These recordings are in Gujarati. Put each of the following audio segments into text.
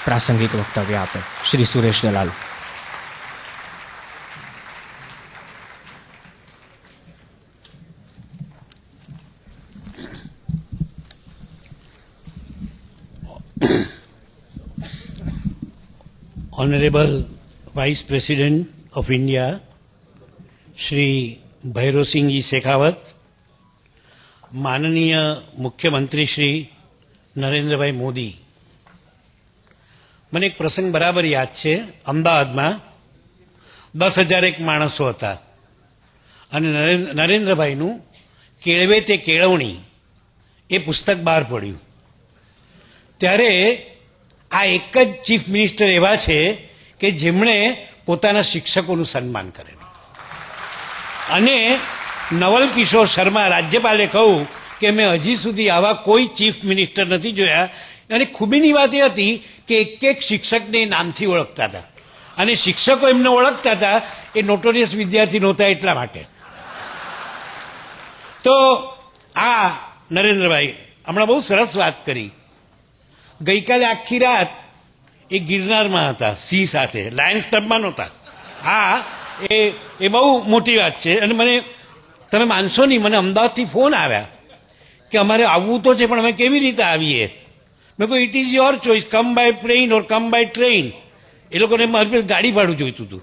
પ્રાસંગિક વક્તવ્ય આપે શ્રી સુરેશ દલાલ. Honorable Vice President of India, Shri Bhairav Singh Ji Shekhawat, માનનીય મુખ્યમંત્રી શ્રી નરેન્દ્રભાઈ મોદી. મને એક પ્રસંગ બરાબર યાદ છે. અમદાવાદમાં 10,000 માણસો હતા અને નરેન્દ્રભાઈનું કેળવે તે કેળવણી એ પુસ્તક બહાર પડ્યું. ત્યારે આ એક જ ચીફ મિનિસ્ટર એવા છે કે જેમણે પોતાના શિક્ષકોનું સન્માન કરેલું. અને નવલ કિશોર શર્મા રાજ્યપાલે કહ્યું કે મેં હજી સુધી આવા કોઈ ચીફ મિનિસ્ટર નથી જોયા. અને ખૂબીની વાત એ હતી કે એક એક શિક્ષકને નામથી ઓળખતા હતા અને શિક્ષકો એમને ઓળખતા હતા એ નોટોરિયસ વિદ્યાર્થી નહોતા એટલા માટે. તો આ નરેન્દ્રભાઈ હમણાં બહુ સરસ વાત કરી. ગઈકાલે આખી રાત એ ગિરનારમાં હતા સિંહ સાથે, લાયન્સ ક્લબમાં નહોતા. હા, એ બહુ મોટી વાત છે. અને મને તમે માનશો નહીં, મને અમદાવાદથી ફોન આવ્યા કે અમારે આવવું તો છે પણ અમે કેવી રીતે આવીએ. મેં કહ્યું it is your choice, come by plane or come by train. એ લોકોને મારી પાસે ગાડી ભાડું જોઈતું હતું.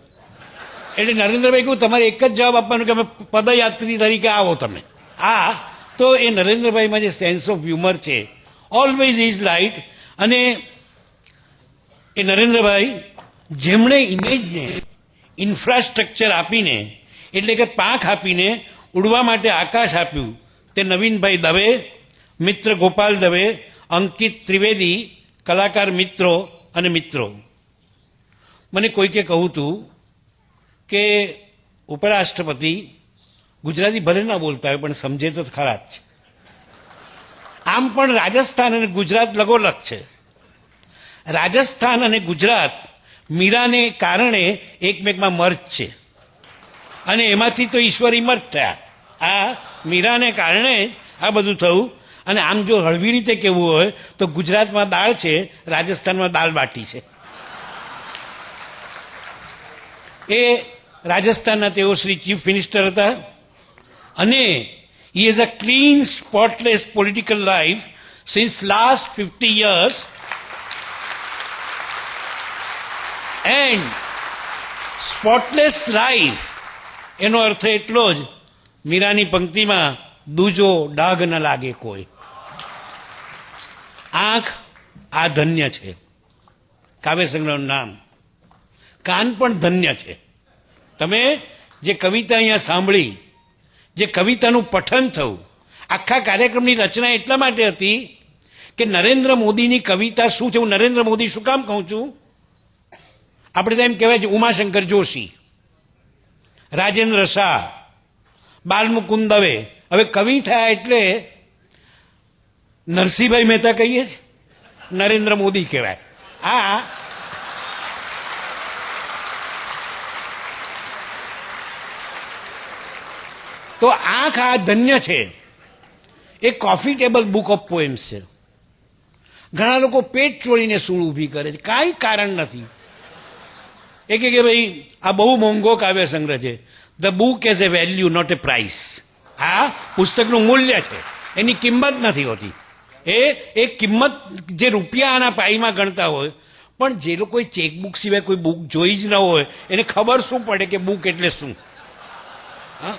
એટલે નરેન્દ્રભાઈ કહ્યું તમારે એક જ જવાબ આપવાનો કે અમે પદયાત્રી તરીકે આવો તમે. હા, તો એ નરેન્દ્રભાઈમાં જે સેન્સ ઓફ હ્યુમર છે, ઓલવેઝ ઇઝ રાઇટ. અને એ નરેન્દ્રભાઈ જેમણે ઇમેજને ઇન્ફ્રાસ્ટ્રક્ચર આપીને, એટલે કે પાંખ આપીને ઉડવા માટે આકાશ આપ્યું, તે નવીનભાઈ દવે, મિત્ર ગોપાલ દવે, અંકિત ત્રિવેદી, કલાકાર મિત્રો અને મિત્રો. મને કોઈકે કહું હતું કે ઉપરાષ્ટ્રપતિ ગુજરાતી ભલે ના બોલતા હોય પણ સમજે તો ખરા જ છે. આમ પણ રાજસ્થાન અને ગુજરાત લગોલગ છે. રાજસ્થાન અને ગુજરાત મીરાને કારણે એકમેકમાં મર્જ છે અને એમાંથી તો ઈશ્વર ઇમર્જ થયા. આ મીરાને કારણે જ આ બધું થયું. અને આમ જો હળવી રીતે કહેવું હોય તો ગુજરાતમાં દાળ છે, રાજસ્થાનમાં દાલ બાટી છે. એ રાજસ્થાનના તેઓ શ્રી ચીફ મિનિસ્ટર હતા અને he has a clean, spotless political life since last 50 years. And spotless life એનો અર્થ એટલો જ, મીરાની પંક્તિમાં દૂજો ડાઘ ન લાગે કોઈ. આંખ આ ધન્ય છે, કાવ્ય સંગ્રહનું નામ. કાન પણ ધન્ય છે. તમે જે કવિતા અહીંયા સાંભળી, જે કવિતાનું પઠન થયું, આખા કાર્યક્રમની રચના એટલા માટે હતી કે નરેન્દ્ર મોદીની કવિતા શું છે. હું નરેન્દ્ર મોદી શું કામ કહું છું? આપણે તો એમ કહેવાય છે ઉમાશંકર જોશી, રાજેન્દ્ર શાહ, બાલમુકુંદ દવે. હવે કવિ થયા એટલે નરસિંહભાઈ મહેતા કહીએ છીએ, નરેન્દ્ર મોદી કહેવાય. હા, તો આંખ આ ધન્ય છે. એ coffee table book of poems છે. ઘણા લોકો પેટ ચોળીને સૂળ ઊભી કરે છે, કાંઈ કારણ નથી. એ કે ભાઈ આ બહુ મોંઘો કાવ્ય સંગ્રહ છે. The book as a value, not a price. આ પુસ્તકનું મૂલ્ય છે, એની કિંમત નથી હોતી. એ કિંમત જે રૂપિયાના પાઈમાં ગણતા હોય, પણ જે લોકો ચેકબુક સિવાય કોઈ બુક જોઈ જ ન હોય એને ખબર શું પડે કે બુક એટલે શું. હા,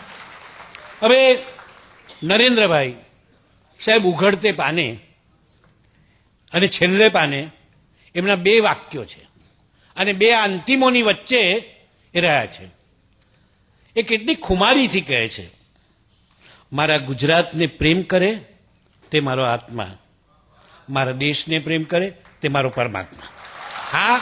હવે નરેન્દ્રભાઈ સાહેબ ઉઘડતે પાને અને છેલ્લે પાને એમના બે વાક્યો છે અને બે અંતિમોની વચ્ચે એ રહ્યા છે. એ કેટલી ખુમારીથી કહે છે, મારા ગુજરાતને પ્રેમ કરે તે મારો આત્મા, મારા દેશને પ્રેમ કરે તે મારો પરમાત્મા. હા,